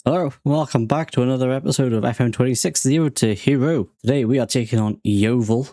Hello, welcome back to another episode of FM26 Zero2Hero. Today we are taking on Yeovil,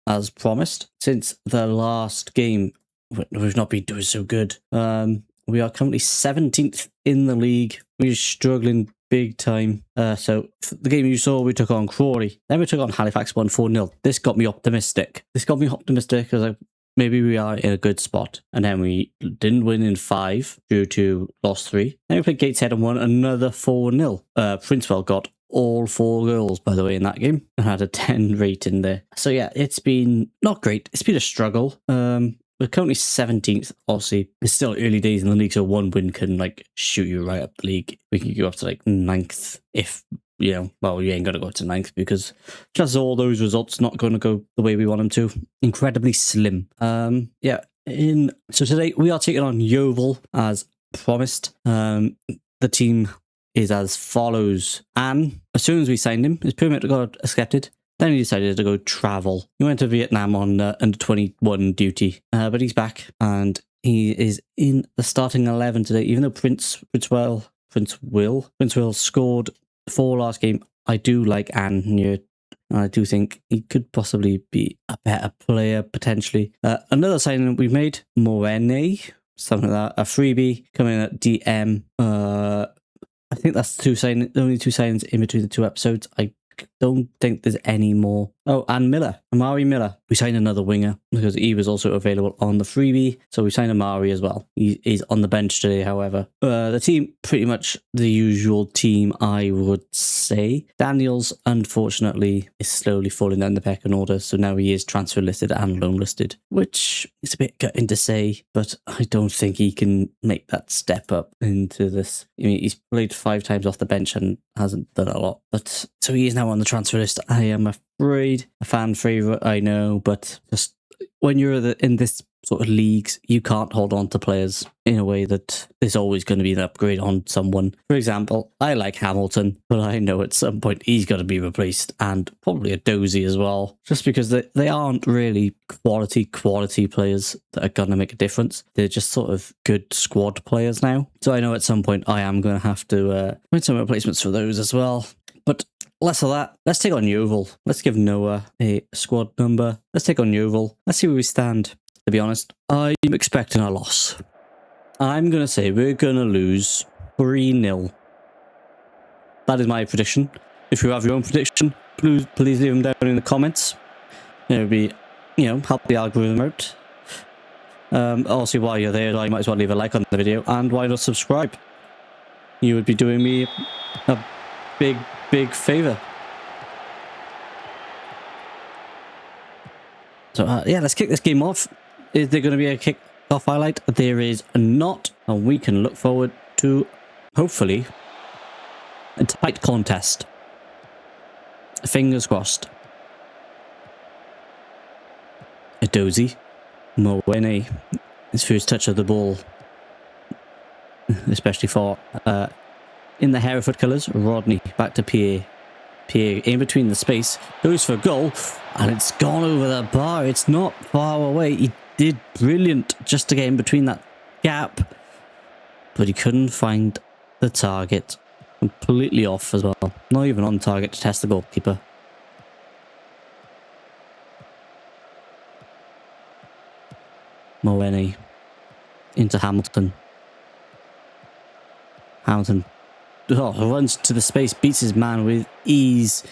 as promised. Since the last game, we've not been doing so good. We are currently 17th in the league. We're struggling big time. So the game you saw, we took on Crawley. Then we took on Halifax 4-0. This got me optimistic. Because maybe we are in a good spot. And then we didn't win in 5 due to loss 3. Then we played Gateshead and won another 4-0. Princewell got all 4 goals, by the way, in that game. And had a 10 rating there. So yeah, it's been not great. It's been a struggle. We're currently 17th, obviously. It's still early days in the league, so one win can shoot you right up the league. We can go up to 9th if, you ain't going to go to 9th because just all those results not going to go the way we want them to. Incredibly slim. So today we are taking on Yeovil as promised. The team is as follows. Anne, as soon as we signed him, his permit got accepted. Then he decided to go travel. He went to Vietnam on under 21 duty, but he's back and he is in the starting 11 today. Even though Princewell scored 4 last game, I do like Anne here. I do think he could possibly be a better player potentially. Another signing we've made, Morene, something like that, a freebie coming in at DM. I think that's the only 2 signings in between the 2 episodes. I don't think there's any more. Oh, and Amari Miller. We signed another winger because he was also available on the freebie. So we signed Amari as well. He's on the bench today, however. The team, pretty much the usual team, I would say. Daniels, unfortunately, is slowly falling down the pecking order. So now he is transfer listed and loan listed, which is a bit gutting to say, but I don't think he can make that step up into this. I mean, he's played 5 times off the bench and hasn't done a lot. But so he is now on the transfer list. I am afraid a fan favourite, I know, but just when you're in this sort of leagues, you can't hold on to players in a way that there's always going to be an upgrade on someone. For example, I like Hamilton, but I know at some point he's got to be replaced, and probably a Dozy as well, just because they aren't really quality players that are going to make a difference. They're just sort of good squad players now. So I know at some point I am going to have to find some replacements for those as well. But less of that. Let's take on Yeovil. Let's give Noah a squad number. Let's take on Yeovil. Let's see where we stand. To be honest, I'm expecting a loss. I'm going to say we're going to lose 3-0. That is my prediction. If you have your own prediction, please leave them down in the comments. It would be, help the algorithm out. Also, while you're there, you might as well leave a like on the video. And why not subscribe? You would be doing me a big favour. So let's kick this game off. Is there going to be a kick-off highlight? There is not, and we can look forward to, hopefully, a tight contest. Fingers crossed. A Dozy. Moene. His first touch of the ball. Especially for, in the Hereford colours, Rodney. Back to Pierre. Pierre in between the space. Goes for a goal. And it's gone over the bar. It's not far away. He did brilliant just to get in between that gap. But he couldn't find the target. Completely off as well. Not even on target to test the goalkeeper. Moene into Hamilton. Hamilton runs to the space, beats his man with ease,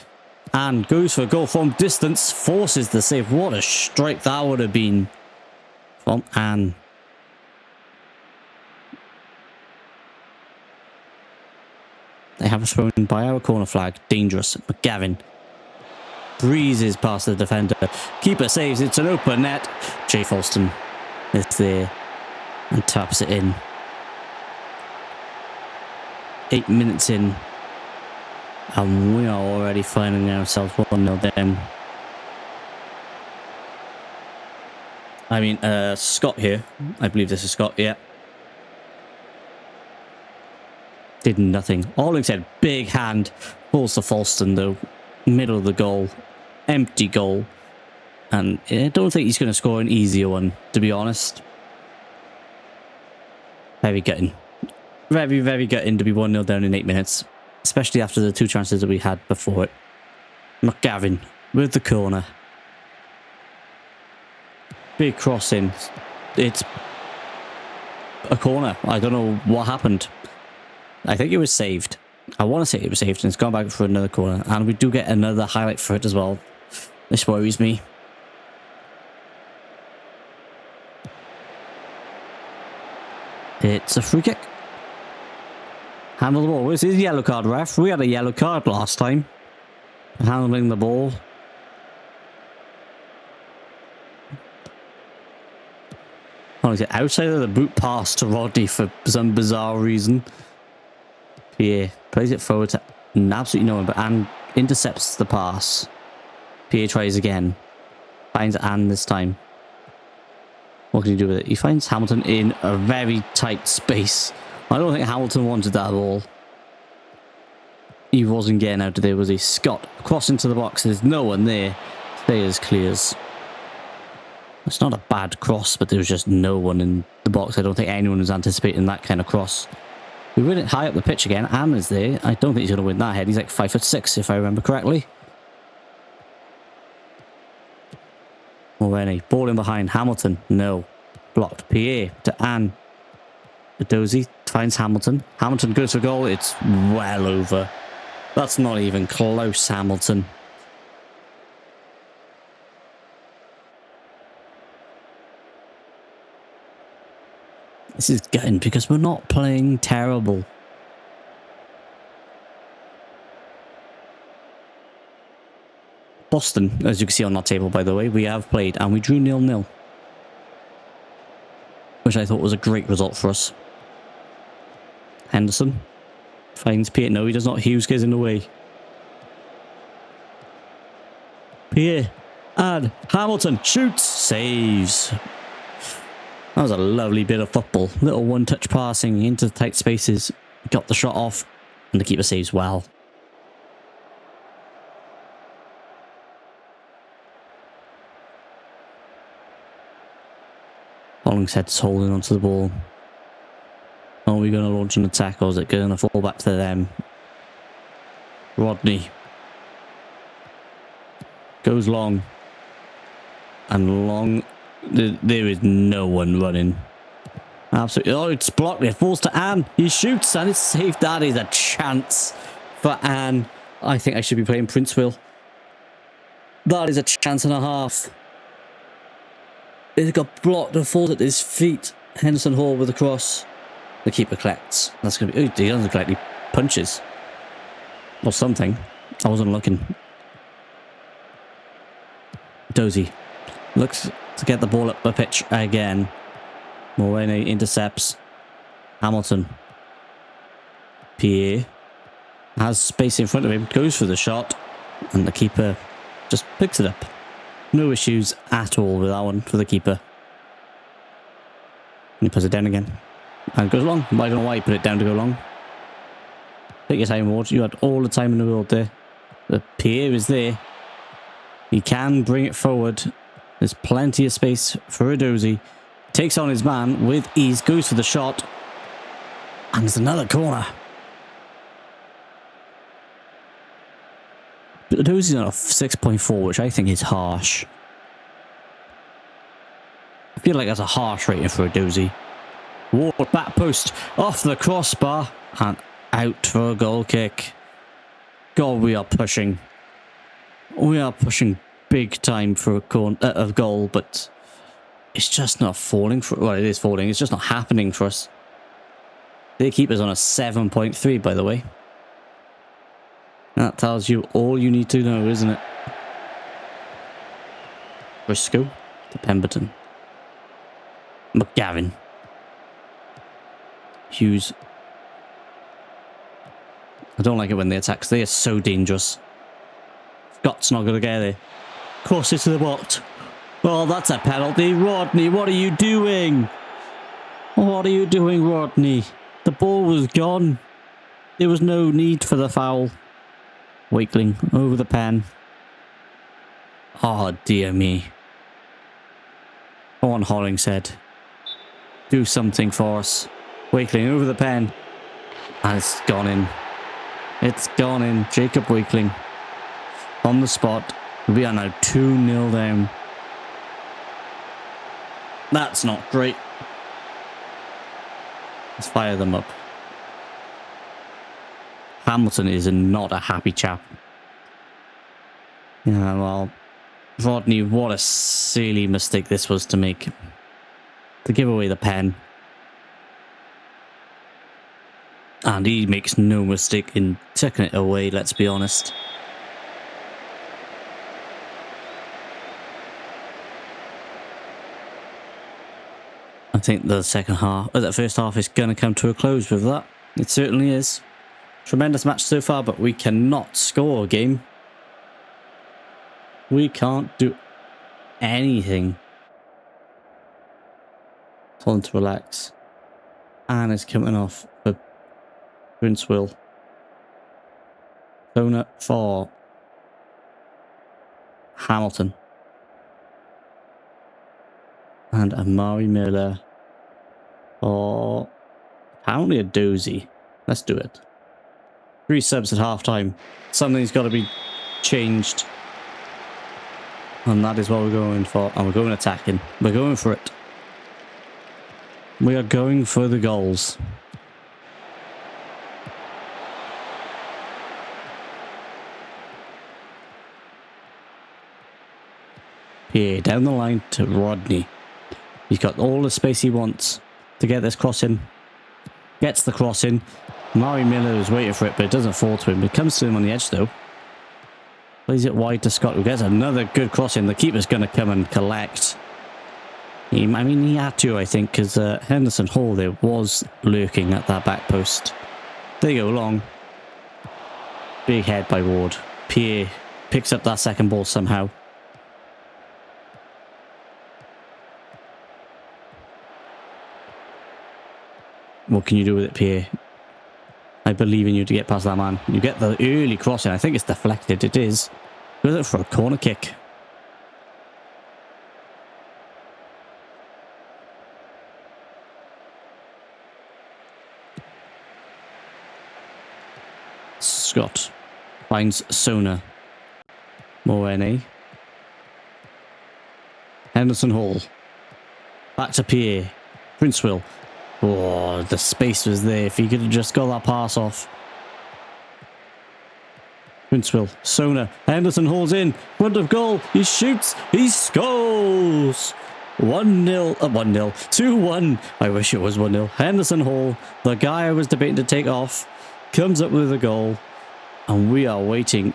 and goes for a goal from distance. Forces the save. What a strike that would have been from Anne. They have a thrown by our corner flag. Dangerous. McGavin breezes past the defender. Keeper saves. It's an open net. Jay Falston is there and taps it in. 8 minutes in, and we are already finding ourselves 1-0 down. I mean, Scott here. I believe this is Scott, yeah. Did nothing. All said, big hand. Falls to Falston, though. Middle of the goal. Empty goal. And I don't think he's going to score an easier one, to be honest. Very gutting. Very, very gutting to be 1-0 down in 8 minutes. especially after the 2 chances that we had before it. McGavin with the corner. Big crossing. It's a corner. I don't know what happened. I think it was saved. I want to say it was saved, and it's gone back for another corner. And we do get another highlight for it as well. This worries me. It's a free kick. Handle the ball. Where's his yellow card, ref? We had a yellow card last time. Handling the ball. Oh, is it outside of the boot pass to Rodney for some bizarre reason? Pierre plays it forward to absolutely no one, but Anne intercepts the pass. Pierre tries again. Finds Anne this time. What can he do with it? He finds Hamilton in a very tight space. I don't think Hamilton wanted that ball. He wasn't getting out of there, was he? Scott crossing to the box. There's no one there. Stayers clears. It's not a bad cross, but there was just no one in the box. I don't think anyone was anticipating that kind of cross. We win it high up the pitch again. Anne is there. I don't think he's going to win that head. He's like 5'6", if I remember correctly. Mulroney, ball in behind. Hamilton, no. Blocked. Pierre to Anne. Dozy finds Hamilton. Hamilton goes for goal. It's well over. That's not even close, Hamilton. This is gutting because we're not playing terrible. Boston, as you can see on that table, by the way, we have played and we drew 0-0. Which I thought was a great result for us. Henderson finds Pierre. No, he does not. Hughes gets in the way. Pierre and Hamilton shoots. Saves. That was a lovely bit of football. Little one-touch passing into tight spaces. Got the shot off. And the keeper saves well. Hollingshead's holding onto the ball. Are we going to launch an attack, or is it going to fall back to them? Rodney goes long. And long. There is no one running. Absolutely. Oh, it's blocked. It falls to Anne. He shoots and it's saved. That is a chance for Anne. I think I should be playing Princeville. That is a chance and a half. It got blocked and falls at his feet. Henderson Hall with a cross. The keeper collects. That's going to be... Oh, he doesn't collect. He punches. Or something. I wasn't looking. Dozy looks to get the ball up the pitch again. Mulroney intercepts. Hamilton. Pierre has space in front of him. Goes for the shot. And the keeper just picks it up. No issues at all with that one for the keeper. And he puts it down again. And it goes long. I don't know why he put it down to go long. Take your time, Ward. You had all the time in the world there. The Pierre is there. He can bring it forward. There's plenty of space for Adozi. Takes on his man with ease. Goes for the shot. And there's another corner. Adozi's on a 6.4, which I think is harsh. I feel like that's a harsh rating for Adozi. Ward, back post, off the crossbar, and out for a goal kick. God, we are pushing. We are pushing big time for a goal, but it's just not falling for... Well, it is falling. It's just not happening for us. Their keeper's on a 7.3, by the way. That tells you all you need to know, isn't it? Briscoe to Pemberton. McGavin. Hughes. I don't like it when they attack, because they are so dangerous. Scott's not going to get there. Cross it to the box. Oh, that's a penalty. Rodney, what are you doing? What are you doing, Rodney? The ball was gone. There was no need for the foul. Wakeling over the pen. Oh, dear me. Come on, Hollingshead. Do something for us. Wakeling over the pen. And it's gone in. It's gone in. Jacob Wakeling on the spot. We are now 2-0 down. That's not great. Let's fire them up. Hamilton is not a happy chap. Yeah, well, Rodney, what a silly mistake this was to make. To give away the pen. And he makes no mistake in taking it away, let's be honest. I think the first half is going to come to a close with that. It certainly is. Tremendous match so far, but we cannot score a game. We can't do anything. Time to relax. And it's coming off for Prince-Will. Donut for Hamilton. And Amari Miller. Oh, apparently a dozy. Let's do it. 3 subs at half time. Something's got to be changed. And that is what we're going for. And we're going attacking. We're going for it. We are going for the goals. Here, down the line to Rodney. He's got all the space he wants to get this cross in. Gets the cross in. Murray Miller is waiting for it, but it doesn't fall to him. It comes to him on the edge, though. Plays it wide to Scott, who gets another good cross in. The keeper's going to come and collect. He had to, I think, because Henderson Hall there was lurking at that back post. They go long. Big head by Ward. Pierre picks up that second ball somehow. What can you do with it, Pierre? I believe in you to get past that man. You get the early crossing. I think it's deflected. It is. Goes it for a corner kick. Scott finds Sona. Morene. Henderson Hall. Back to Pierre. Prince-Will. Oh, the space was there. If he could have just got that pass off. Prince-Will. Sona. Henderson Hall's in. Front of goal. He shoots. He scores. 1-0. 1-0. 2-1. I wish it was 1-0. Henderson Hall, the guy I was debating to take off, comes up with a goal. And we are waiting.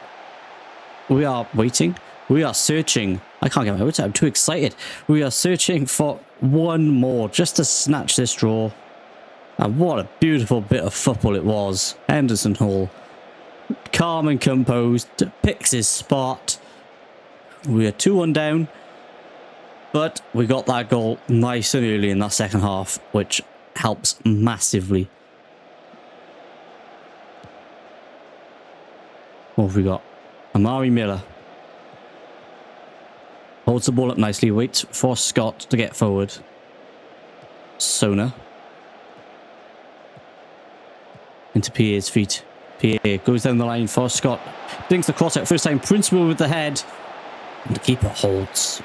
We are waiting. We are searching. I can't get my words out. I'm too excited. We are searching for one more just to snatch this draw. And what a beautiful bit of football it was. Henderson Hall, calm and composed, picks his spot. We are 2-1 down. But we got that goal nice and early in that second half, which helps massively. What have we got? Amari Miller. Holds the ball up nicely, waits for Scott to get forward. Sona. Into Pierre's feet. Pierre goes down the line for Scott. Brings the cross out first time. Prince-Will with the head. And the keeper holds.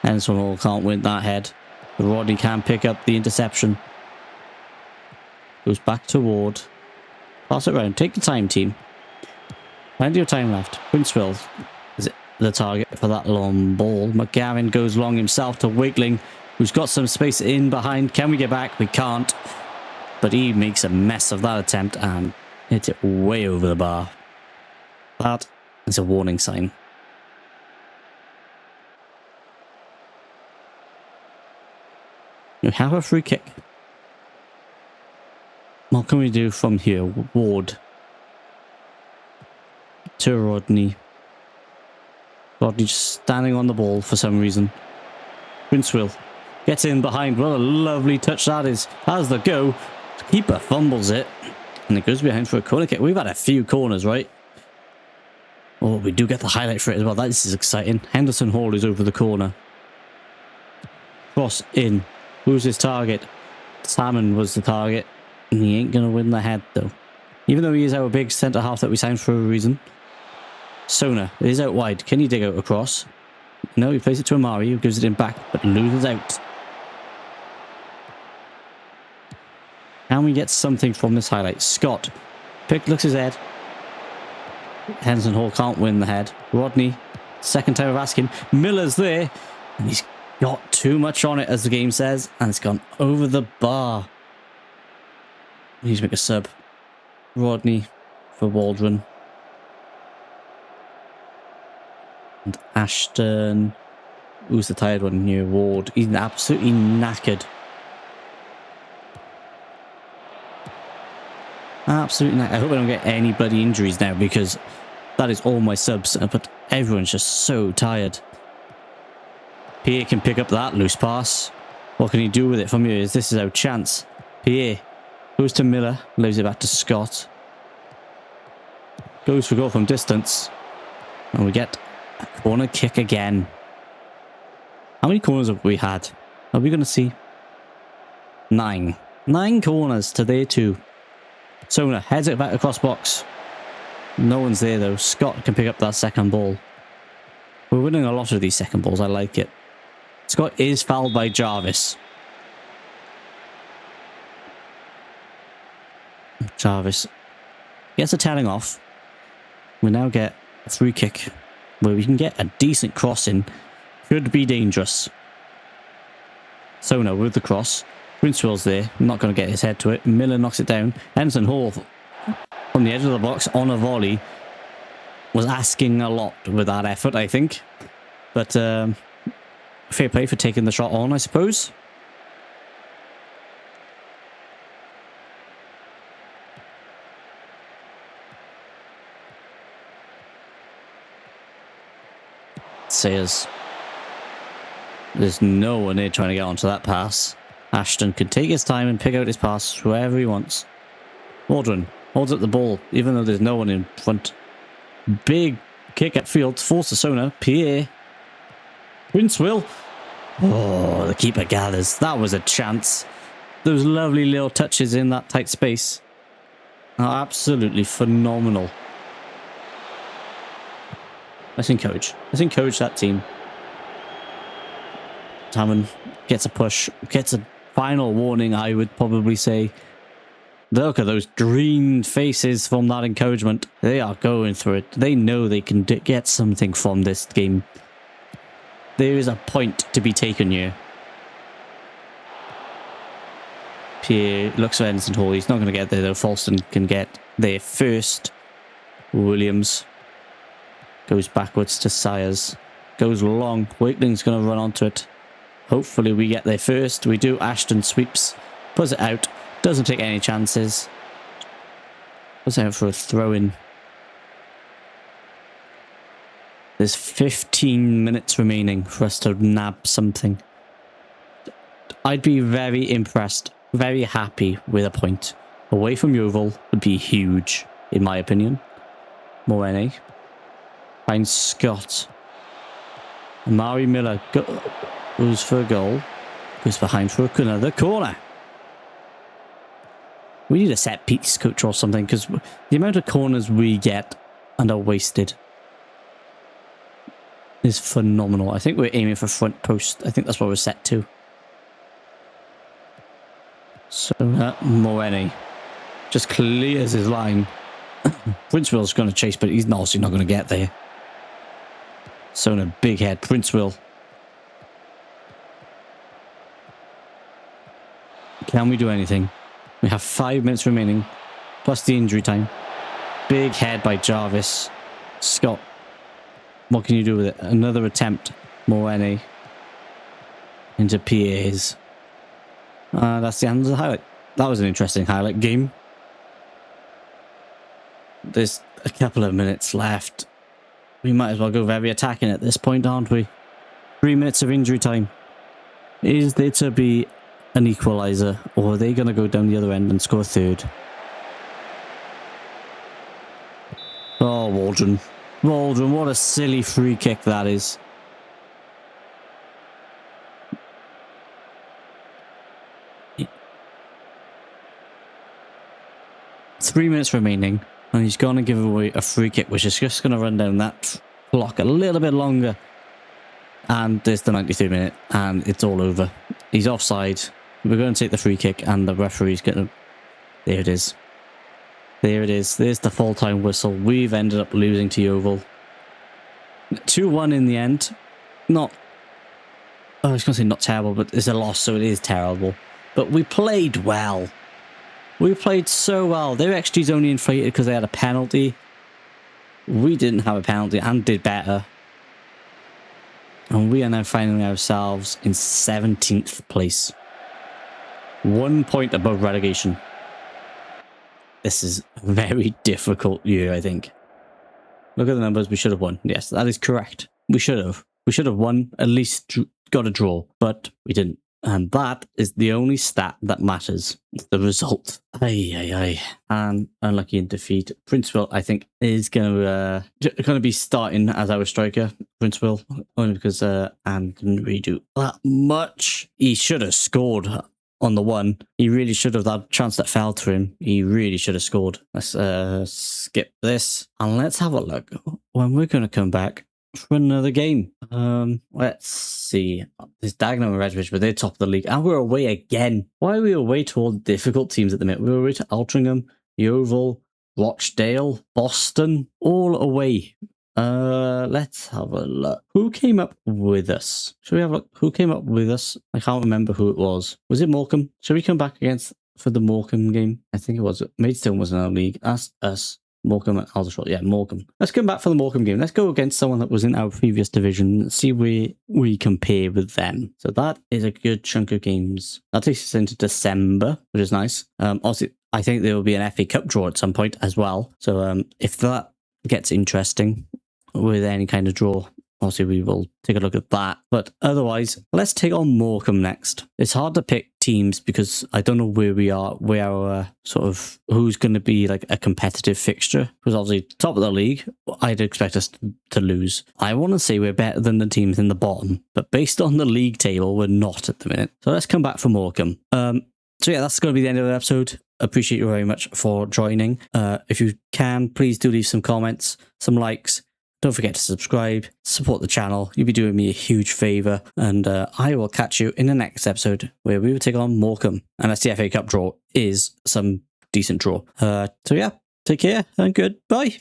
Henderson Hall can't win that head. But Rodney can pick up the interception. Goes back to Ward. Pass it around. Take the time, team. Plenty of time left. Prince-Will is the target for that long ball. McGavin goes long himself to Wakeling, who's got some space in behind. Can we get back? We can't. But he makes a mess of that attempt and hits it way over the bar. That is a warning sign. We have a free kick. What can we do from here? Ward. To Rodney. Rodney just standing on the ball for some reason. Prince-Will gets in behind. What a lovely touch that is. Has the go. The keeper fumbles it. And it goes behind for a corner kick. We've had a few corners, right? Oh, we do get the highlight for it as well. This is exciting. Henderson Hall is over the corner. Cross in. Who's his target? Salmon was the target. And he ain't going to win the head, though. Even though he is our big centre-half that we signed for a reason. Sona is out wide. Can he dig out across? No, he plays it to Amari, who gives it in back, but loses out. Can we get something from this highlight? Scott. Pick looks his head. Henderson Hall can't win the head. Rodney, second time of asking. Miller's there. And he's got too much on it, as the game says. And it's gone over the bar. We need to make a sub. Rodney for Waldron. And Ashton. Who's the tired one here? Ward. He's absolutely knackered. Absolutely knackered. I hope I don't get any bloody injuries now, because that is all my subs. But everyone's just so tired. Pierre can pick up that loose pass. What can he do with it from here? This is our chance. Pierre goes to Miller. Leaves it back to Scott. Goes for goal from distance. And we get a corner kick again. How many corners have we had? Are we going to see? 9. 9 corners to their 2. Sona heads it back across box. No one's there though. Scott can pick up that second ball. We're winning a lot of these second balls. I like it. Scott is fouled by Jarvis. Jarvis gets a telling off. We now get a free kick where we can get a decent cross in. Could be dangerous. Sona with the cross. Princewell's there. Not going to get his head to it. Miller knocks it down. Henderson Hall from the edge of the box on a volley was asking a lot with that effort, I think. But fair play for taking the shot on, I suppose. Sayers. There's no one here trying to get onto that pass. Ashton can take his time and pick out his pass wherever he wants. Waldron holds up the ball, even though there's no one in front. Big kick at field, force to Sona. Pierre. Princewell. Oh, the keeper gathers. That was a chance. Those lovely little touches in that tight space are absolutely phenomenal. Let's encourage. Let's encourage that team. Hammond gets a push, gets a final warning, I would probably say. Look at those green faces from that encouragement. They are going through it. They know they can get something from this game. There is a point to be taken here. Pierre looks for Henderson Hall. He's not going to get there though. Falston can get there first. Williams goes backwards to Sayers. Goes long. Wakeling's going to run onto it. Hopefully we get there first. We do. Ashton sweeps. Puts it out. Doesn't take any chances. Puts it out for a throw-in. There's 15 minutes remaining for us to nab something. I'd be very impressed. Very happy with a point. Away from Yeovil would be huge, in my opinion. Morene. Finds Scott. Amari Miller goes for a goal. Goes behind for another corner. We need a set piece coach or something, because the amount of corners we get and are wasted is phenomenal. I think we're aiming for front post. I think that's what we're set to. So Morene just clears his line. Princewell's going to chase, but he's obviously not going to get there. So in a big head, Princewell. Can we do anything? We have 5 minutes remaining, plus the injury time. Big head by Jarvis. Scott, what can you do with it? Another attempt. Morene into Pierre's. That's the end of the highlight. That was an interesting highlight game. There's a couple of minutes left. We might as well go very attacking at this point, aren't we? 3 minutes of injury time. Is there to be an equaliser, or are they going to go down the other end and score a third? Oh, Waldron. Waldron, what a silly free kick that is. Three minutes remaining, and he's going to give away a free kick, which is just going to run down that clock a little bit longer. And there's the 93rd minute, and it's all over. He's offside. We're going to take the free kick, and the referee's going to... There it is. There it is. There's the full-time whistle. We've ended up losing to Yeovil. 2-1 in the end. Not... I was going to say not terrible, but it's a loss, so it is terrible. But we played well. We played so well. Their XG's only inflated because they had a penalty. We didn't have a penalty and did better. And we are now finding ourselves in 17th place. 1 point above relegation. This is a very difficult year, I think. Look at the numbers. We should have won. Yes, that is correct. We should have. We should have won, at least got a draw, but we didn't. And that is the only stat that matters. The result. And unlucky in defeat. Princeville, I think, is going to be starting as our striker. Princeville, only because Anne didn't really do that much. He should have scored on the one. He really should have. That chance that fell to him, he really should have scored. Let's skip this and let's have a look when we're going to come back for another game. Let's see. There's Dagenham and Redbridge, but they're top of the league, and we're away again. Why are we away to all the difficult teams at the minute? We're away to Altrincham, Yeovil, Rochdale, Boston, all away. Let's have a look. Who came up with us? Should we have a look? Who came up with us? I can't remember who it was. Was it Morecambe? Should we come back for the Morecambe game? I think it was. Maidstone was in our league. That's us. Morecambe and Aldershot. Yeah, Morecambe. Let's come back for the Morecambe game. Let's go against someone that was in our previous division and see where we compare with them. So that is a good chunk of games. That takes us into December, which is nice. Also, I think there will be an FA Cup draw at some point as well. So if that gets interesting with any kind of draw, obviously we will take a look at that. But otherwise, let's take on Morecambe next. It's hard to pick teams because I don't know where we are, where our sort of who's going to be like a competitive fixture. Because obviously top of the league, I'd expect us to lose. I want to say we're better than the teams in the bottom, but based on the league table, we're not at the minute. So let's come back for Morecambe. So yeah, that's going to be the end of the episode. Appreciate you very much for joining. If you can, please do leave some comments, some likes. Don't forget to subscribe, support the channel. You'll be doing me a huge favour. And I will catch you in the next episode where we will take on Morecambe. And a CFA Cup draw is some decent draw. So yeah, take care and goodbye.